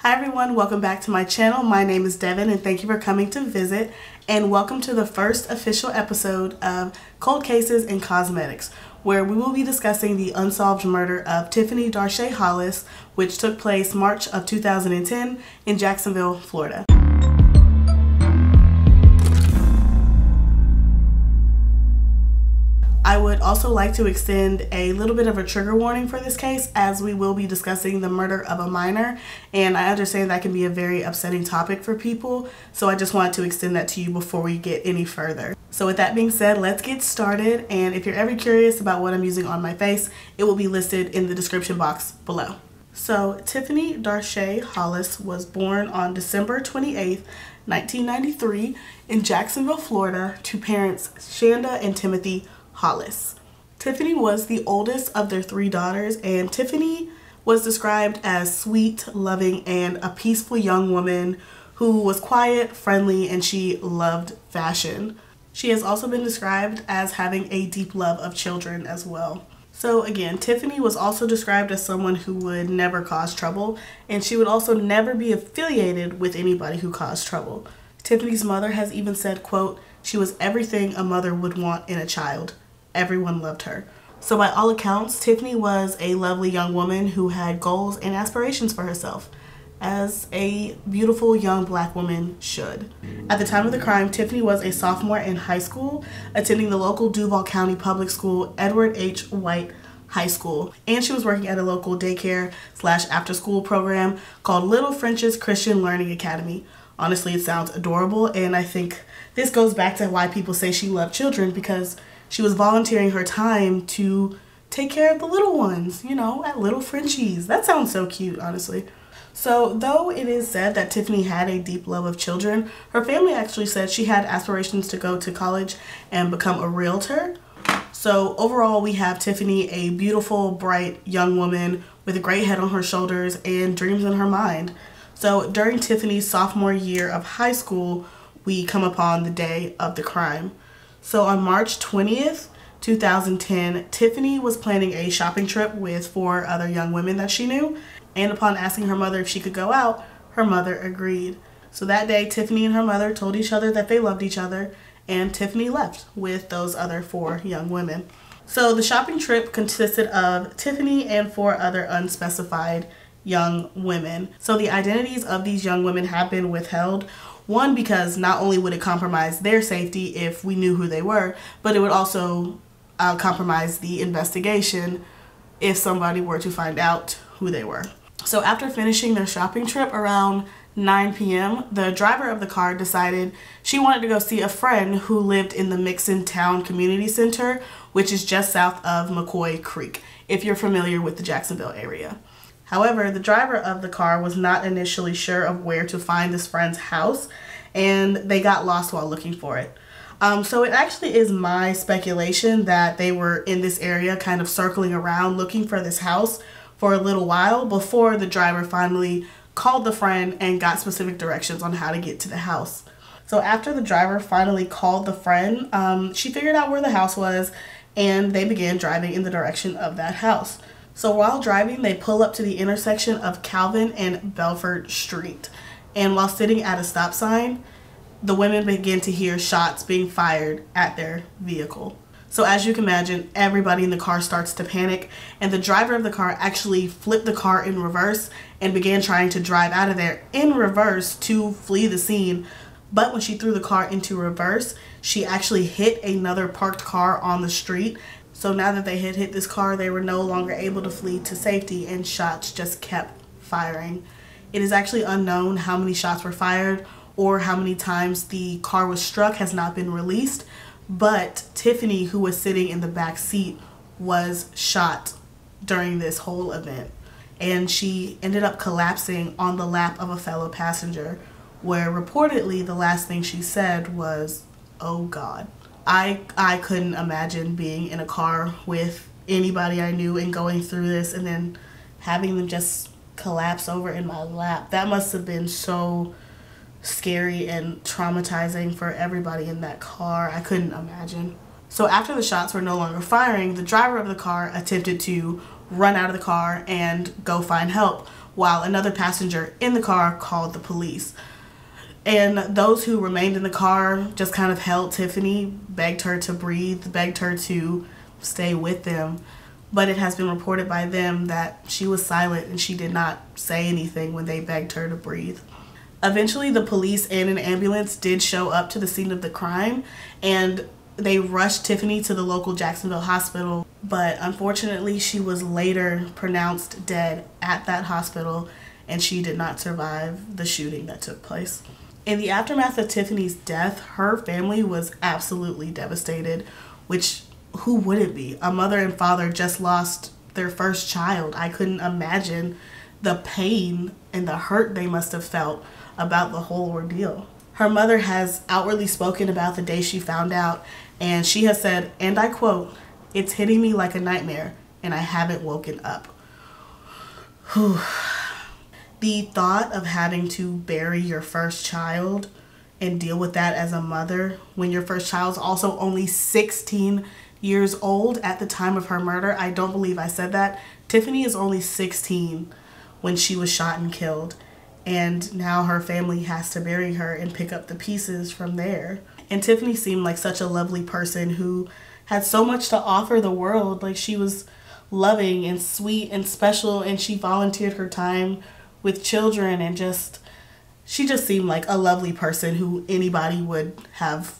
Hi everyone, welcome back to my channel. My name is Devin and thank you for coming to visit, and welcome to the first official episode of Cold Cases and Cosmetics, where we will be discussing the unsolved murder of Tiphne Darshay Hollis, which took place March of 2010 in Jacksonville, Florida. I would also like to extend a little bit of a trigger warning for this case, as we will be discussing the murder of a minor, and I understand that can be a very upsetting topic for people, so I just wanted to extend that to you before we get any further. So with that being said, let's get started, and if you're ever curious about what I'm using on my face, it will be listed in the description box below. So Tiphne Darshay Hollis was born on December 28th, 1993 in Jacksonville, Florida, to parents Shanda and Timothy Hollis. Tiphne was the oldest of their three daughters, and Tiphne was described as sweet, loving, and a peaceful young woman who was quiet, friendly, and she loved fashion. She has also been described as having a deep love of children as well. So again, Tiphne was also described as someone who would never cause trouble, and she would also never be affiliated with anybody who caused trouble. Tiphne's mother has even said, quote, "She was everything a mother would want in a child. Everyone loved her." So by all accounts, Tiphne was a lovely young woman who had goals and aspirations for herself, as a beautiful young black woman should. At the time of the crime, Tiphne was a sophomore in high school, attending the local Duval County Public School Edward H. White High School, and she was working at a local daycare / after school program called Little French's Christian Learning Academy. Honestly, it sounds adorable, and I think this goes back to why people say she loved children, because she was volunteering her time to take care of the little ones, you know, at Little Frenchies. That sounds so cute, honestly. So though it is said that Tiphne had a deep love of children, her family actually said she had aspirations to go to college and become a realtor. So overall, we have Tiphne, a beautiful, bright young woman with a great head on her shoulders and dreams in her mind. So during Tiphne's sophomore year of high school, we come upon the day of the crime. So on March 20th, 2010, Tiphne was planning a shopping trip with 4 other young women that she knew, and upon asking her mother if she could go out, her mother agreed. So that day, Tiphne and her mother told each other that they loved each other, and Tiphne left with those other 4 young women. So the shopping trip consisted of Tiphne and 4 other unspecified young women. So the identities of these young women have been withheld. One, because not only would it compromise their safety if we knew who they were, but it would also compromise the investigation if somebody were to find out who they were. So after finishing their shopping trip around 9 p.m., the driver of the car decided she wanted to go see a friend who lived in the Mixon Town Community Center, which is just south of McCoy Creek, if you're familiar with the Jacksonville area. However, the driver of the car was not initially sure of where to find this friend's house, and they got lost while looking for it. So it actually is my speculation that they were in this area kind of circling around looking for this house for a little while before the driver finally called the friend and got specific directions on how to get to the house. So after the driver finally called the friend, she figured out where the house was, and they began driving in the direction of that house. So while driving, they pull up to the intersection of Calvin and Belford Street. And while sitting at a stop sign, the women begin to hear shots being fired at their vehicle. So as you can imagine, everybody in the car starts to panic, and the driver of the car actually flipped the car in reverse and began trying to drive out of there in reverse to flee the scene. But when she threw the car into reverse, she actually hit another parked car on the street. So now that they had hit this car, they were no longer able to flee to safety, and shots just kept firing. It is actually unknown how many shots were fired or how many times the car was struck has not been released, but Tiphne, who was sitting in the back seat, was shot during this whole event, and she ended up collapsing on the lap of a fellow passenger, where reportedly the last thing she said was, "Oh God." I couldn't imagine being in a car with anybody I knew and going through this and then having them just collapse over in my lap. That must have been so scary and traumatizing for everybody in that car. I couldn't imagine. So after the shots were no longer firing, the driver of the car attempted to run out of the car and go find help, while another passenger in the car called the police. And those who remained in the car just kind of held Tiphne, begged her to breathe, begged her to stay with them. But it has been reported by them that she was silent and she did not say anything when they begged her to breathe. Eventually, the police and an ambulance did show up to the scene of the crime, and they rushed Tiphne to the local Jacksonville hospital. But unfortunately, she was later pronounced dead at that hospital, and she did not survive the shooting that took place. In the aftermath of Tiphne's death, her family was absolutely devastated, which who wouldn't be? A mother and father just lost their first child. I couldn't imagine the pain and the hurt they must have felt about the whole ordeal. Her mother has outwardly spoken about the day she found out, and she has said, and I quote, "It's hitting me like a nightmare, and I haven't woken up." Whew. The thought of having to bury your first child and deal with that as a mother when your first child's also only 16 years old at the time of her murder. I don't believe I said that. Tiphne is only 16 when she was shot and killed, and now her family has to bury her and pick up the pieces from there. And Tiphne seemed like such a lovely person who had so much to offer the world. Like, she was loving and sweet and special, and she volunteered her time with children, and she just seemed like a lovely person who anybody would have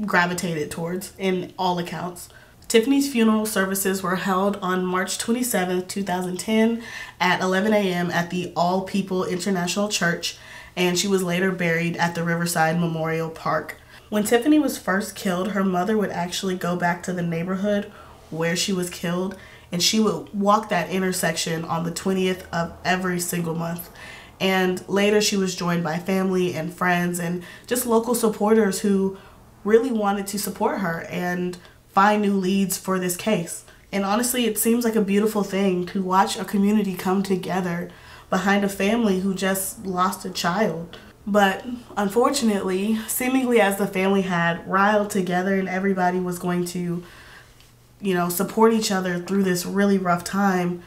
gravitated towards in all accounts. Tiphne's funeral services were held on March 27, 2010 at 11 a.m. at the All People International Church, and she was later buried at the Riverside Memorial Park. When Tiphne was first killed, her mother would actually go back to the neighborhood where she was killed, and she would walk that intersection on the 20th of every single month. And later she was joined by family and friends and just local supporters who really wanted to support her and find new leads for this case. And honestly, it seems like a beautiful thing to watch a community come together behind a family who just lost a child. But unfortunately, seemingly as the family had riled together and everybody was going to support each other through this really rough time,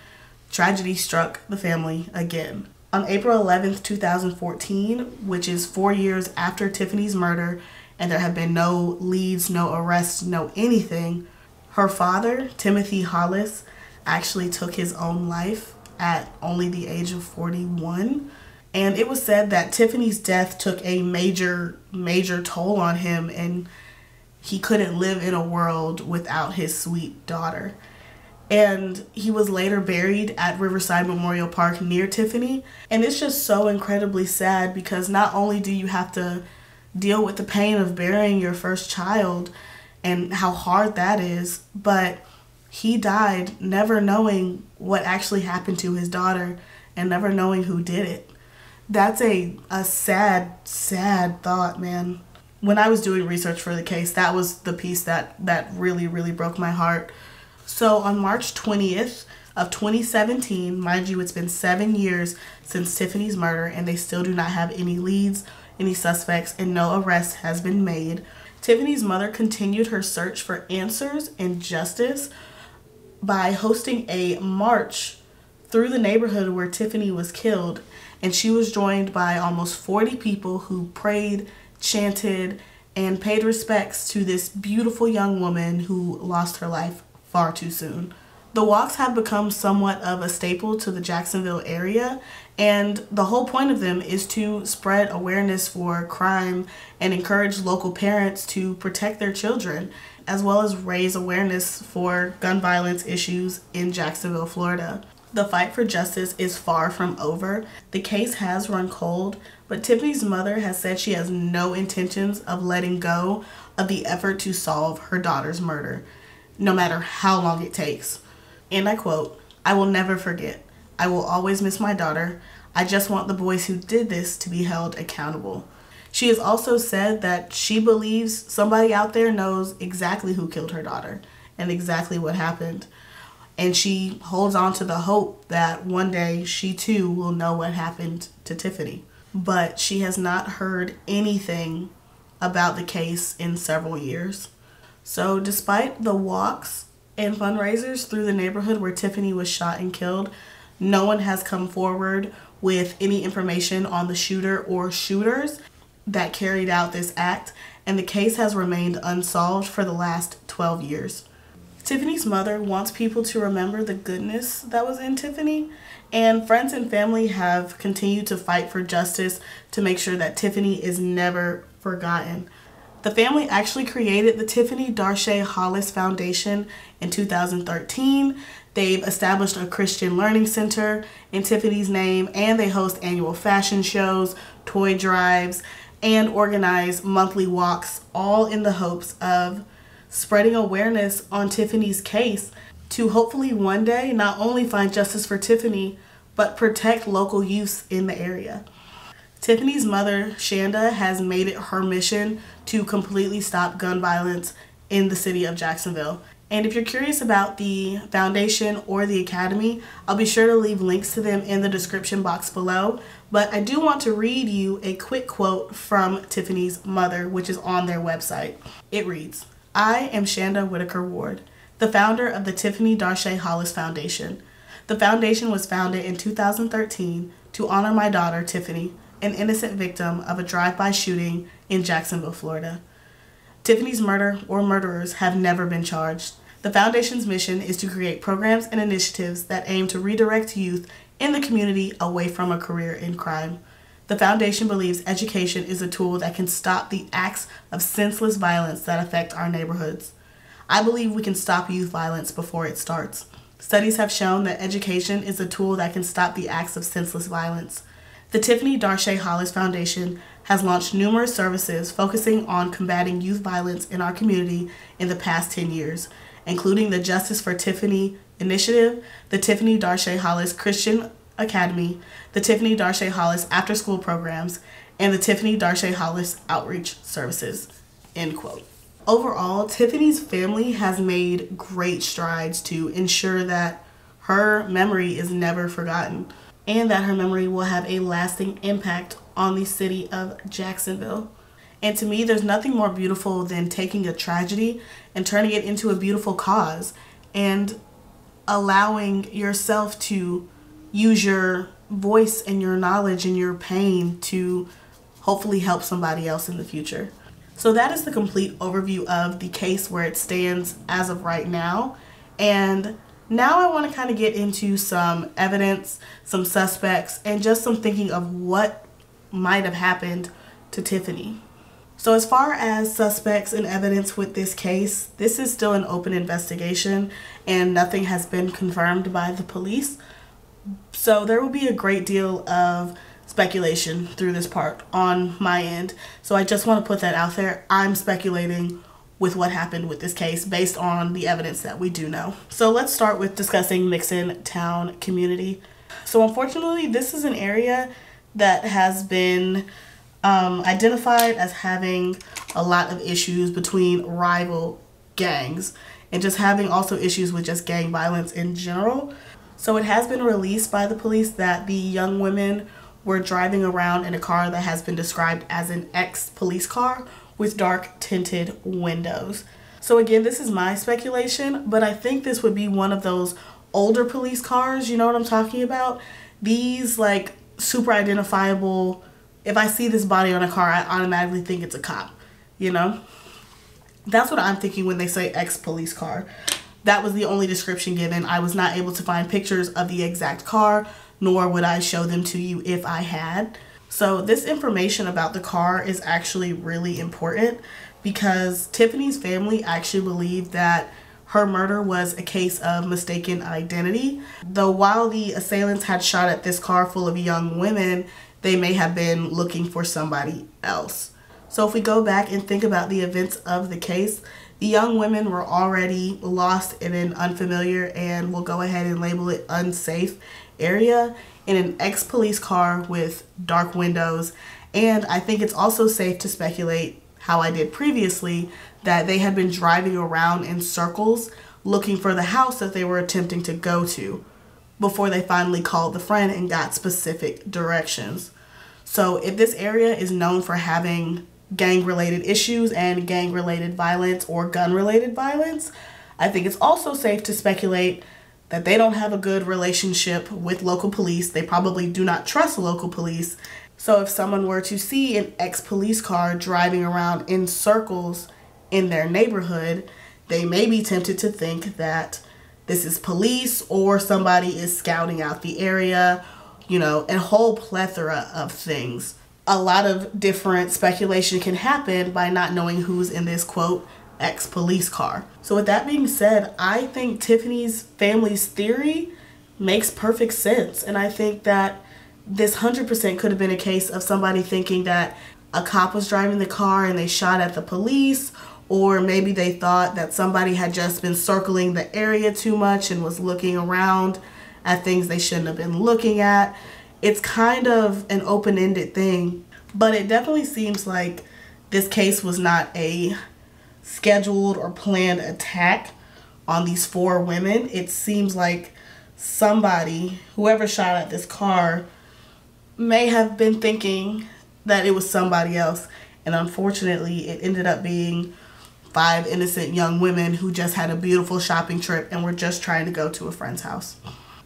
tragedy struck the family again. On April 11th, 2014, which is 4 years after Tiphne's murder, and there have been no leads, no arrests, no anything, her father, Timothy Hollis, actually took his own life at only the age of 41. And it was said that Tiphne's death took a major, major toll on him, and he couldn't live in a world without his sweet daughter. And he was later buried at Riverside Memorial Park near Tiphne. And it's just so incredibly sad because not only do you have to deal with the pain of burying your first child and how hard that is, but he died never knowing what actually happened to his daughter and never knowing who did it. That's a sad, sad thought, man. When I was doing research for the case, that was the piece that really, really broke my heart. So on March 20th of 2017, mind you, it's been 7 years since Tiphne's murder, and they still do not have any leads, any suspects, and no arrest has been made. Tiphne's mother continued her search for answers and justice by hosting a march through the neighborhood where Tiphne was killed, and she was joined by almost 40 people who prayed, chanted, and paid respects to this beautiful young woman who lost her life far too soon. The walks have become somewhat of a staple to the Jacksonville area, and the whole point of them is to spread awareness for crime and encourage local parents to protect their children, as well as raise awareness for gun violence issues in Jacksonville, Florida. The fight for justice is far from over. The case has run cold, but Tiphne's mother has said she has no intentions of letting go of the effort to solve her daughter's murder, no matter how long it takes. And I quote, "I will never forget. I will always miss my daughter. I just want the boys who did this to be held accountable." She has also said that she believes somebody out there knows exactly who killed her daughter and exactly what happened. And she holds on to the hope that one day she too will know what happened to Tiphne. But she has not heard anything about the case in several years. So despite the walks and fundraisers through the neighborhood where Tiphne was shot and killed, No one has come forward with any information on the shooter or shooters that carried out this act, and the case has remained unsolved for the last 12 years. Tiffany's mother wants people to remember the goodness that was in Tiffany, and friends and family have continued to fight for justice to make sure that Tiffany is never forgotten. The family actually created the Tiphne Darshay Hollis Foundation in 2013. They've established a Christian learning center in Tiffany's name, and they host annual fashion shows, toy drives, and organize monthly walks, all in the hopes of spreading awareness on Tiffany's case to hopefully one day not only find justice for Tiffany, but protect local youth in the area. Tiffany's mother, Shanda, has made it her mission to completely stop gun violence in the city of Jacksonville. And if you're curious about the foundation or the academy, I'll be sure to leave links to them in the description box below. But I do want to read you a quick quote from Tiffany's mother, which is on their website. It reads, "I am Shanda Whitaker Ward, the founder of the Tiphne Darshay Hollis Foundation. The foundation was founded in 2013 to honor my daughter, Tiffany, an innocent victim of a drive-by shooting in Jacksonville, Florida. Tiffany's murder or murderers have never been charged. The foundation's mission is to create programs and initiatives that aim to redirect youth in the community away from a career in crime. The foundation believes education is a tool that can stop the acts of senseless violence that affect our neighborhoods. I believe we can stop youth violence before it starts. Studies have shown that education is a tool that can stop the acts of senseless violence. The Tiphne Darshay Hollis Foundation has launched numerous services focusing on combating youth violence in our community in the past 10 years, including the Justice for Tiffany Initiative, the Tiphne Darshay Hollis Christian Academy, the Tiphne Darshay Hollis After School Programs, and the Tiphne Darshay Hollis Outreach Services." End quote. Overall, Tiffany's family has made great strides to ensure that her memory is never forgotten, and that her memory will have a lasting impact on the city of Jacksonville. And to me, there's nothing more beautiful than taking a tragedy and turning it into a beautiful cause and allowing yourself to use your voice and your knowledge and your pain to hopefully help somebody else in the future. So that is the complete overview of the case where it stands as of right now. And now I want to kind of get into some evidence, some suspects, and just some thinking of what might have happened to Tiffany. So as far as suspects and evidence with this case, this is still an open investigation and nothing has been confirmed by the police. So there will be a great deal of speculation through this part on my end. So I just want to put that out there. I'm speculating with what happened with this case based on the evidence that we do know. So let's start with discussing Mixon Town community. So unfortunately, this is an area that has been identified as having a lot of issues between rival gangs and just having also issues with just gang violence in general. So it has been released by the police that the young women were driving around in a car that has been described as an ex-police car with dark tinted windows. So again, this is my speculation, but I think this would be one of those older police cars, you know what I'm talking about? These like super identifiable, if I see this body on a car, I automatically think it's a cop, you know? That's what I'm thinking when they say ex-police car. That was the only description given. I was not able to find pictures of the exact car, nor would I show them to you if I had. So this information about the car is actually really important because Tiffany's family actually believed that her murder was a case of mistaken identity. Though while the assailants had shot at this car full of young women, they may have been looking for somebody else. So if we go back and think about the events of the case, the young women were already lost in an unfamiliar, and we'll go ahead and label it unsafe, area in an ex-police car with dark windows. And I think it's also safe to speculate, how I did previously, that they had been driving around in circles looking for the house that they were attempting to go to before they finally called the friend and got specific directions. So if this area is known for having gang-related issues and gang-related violence or gun-related violence, I think it's also safe to speculate that they don't have a good relationship with local police. They probably do not trust local police. So if someone were to see an ex-police car driving around in circles in their neighborhood, they may be tempted to think that this is police or somebody is scouting out the area, you know, a whole plethora of things. A lot of different speculation can happen by not knowing who's in this, quote, ex-police car. So with that being said, I think Tiffany's family's theory makes perfect sense. And I think that this 100% could have been a case of somebody thinking that a cop was driving the car and they shot at the police, or maybe they thought that somebody had just been circling the area too much and was looking around at things they shouldn't have been looking at. It's kind of an open-ended thing, but it definitely seems like this case was not a scheduled or planned attack on these 4 women. It seems like somebody, whoever shot at this car, may have been thinking that it was somebody else, and unfortunately it ended up being 5 innocent young women who just had a beautiful shopping trip and were just trying to go to a friend's house.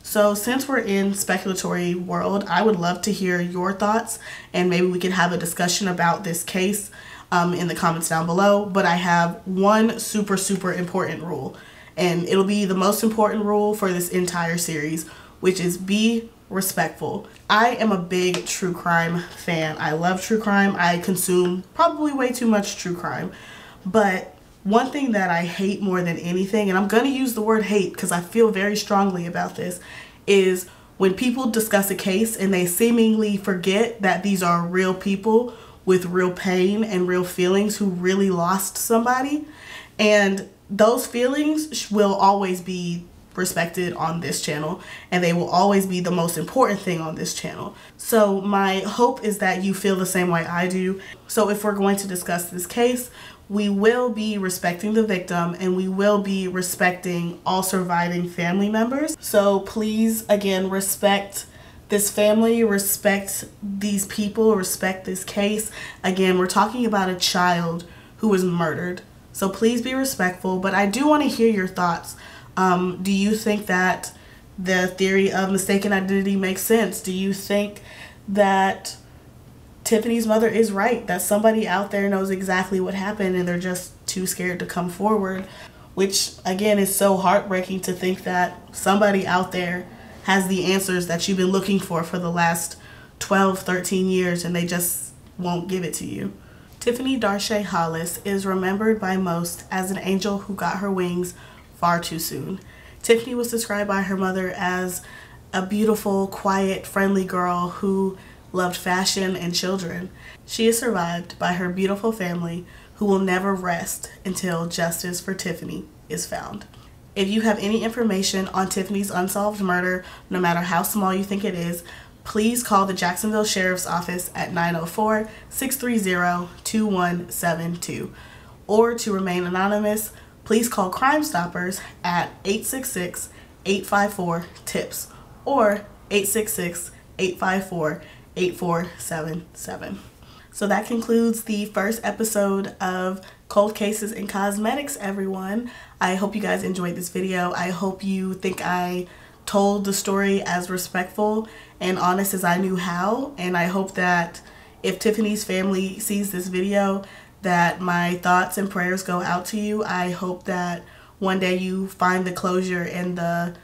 So since we're in speculatory world, I would love to hear your thoughts, and maybe we can have a discussion about this case in the comments down below. But I have one super important rule, and it'll be the most important rule for this entire series, which is be respectful. I am a big true crime fan. I love true crime. I consume probably way too much true crime. But one thing that I hate more than anything, and I'm going to use the word hate because I feel very strongly about this, is when people discuss a case and they seemingly forget that these are real people with real pain and real feelings who really lost somebody. And those feelings will always be respected on this channel, and they will always be the most important thing on this channel. So my hope is that you feel the same way I do. So if we're going to discuss this case, we will be respecting the victim, and we will be respecting all surviving family members. So please, again, respect this family, respect these people, respect this case. Again, we're talking about a child who was murdered. So please be respectful, but I do want to hear your thoughts. Do you think that the theory of mistaken identity makes sense? Do you think that Tiffany's mother is right, that somebody out there knows exactly what happened and they're just too scared to come forward? Which, again, is so heartbreaking to think that somebody out there has the answers that you've been looking for the last 12, 13 years, and they just won't give it to you. Tiphne Darshay Hollis is remembered by most as an angel who got her wings far too soon. Tiffany was described by her mother as a beautiful, quiet, friendly girl who loved fashion and children. She is survived by her beautiful family, who will never rest until justice for Tiffany is found. If you have any information on Tiffany's unsolved murder, no matter how small you think it is, please call the Jacksonville Sheriff's Office at 904-630-2172. Or to remain anonymous, please call Crime Stoppers at 866-854-TIPS or 866-854-8477. So that concludes the first episode of Cold Cases and Cosmetics, everyone. I hope you guys enjoyed this video. I hope you think I told the story as respectful and honest as I knew how. And I hope that if Tiffany's family sees this video, that my thoughts and prayers go out to you. I hope that one day you find the closure and the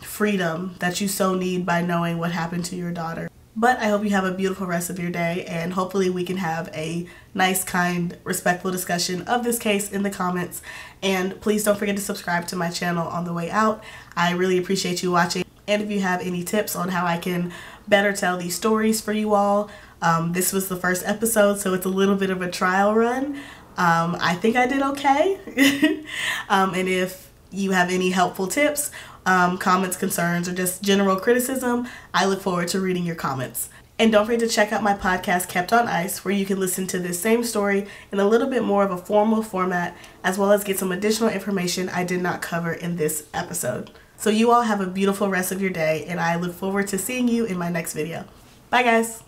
freedom that you so need by knowing what happened to your daughter. But I hope you have a beautiful rest of your day, and hopefully we can have a nice, kind, respectful discussion of this case in the comments. And please don't forget to subscribe to my channel on the way out. I really appreciate you watching. And if you have any tips on how I can better tell these stories for you all, this was the first episode, so it's a little bit of a trial run. I think I did okay. And if you have any helpful tips, comments, concerns, or just general criticism, I look forward to reading your comments. And don't forget to check out my podcast, Kept on Ice, where you can listen to this same story in a little bit more of a formal format, as well as get some additional information I did not cover in this episode. So you all have a beautiful rest of your day, and I look forward to seeing you in my next video. Bye, guys.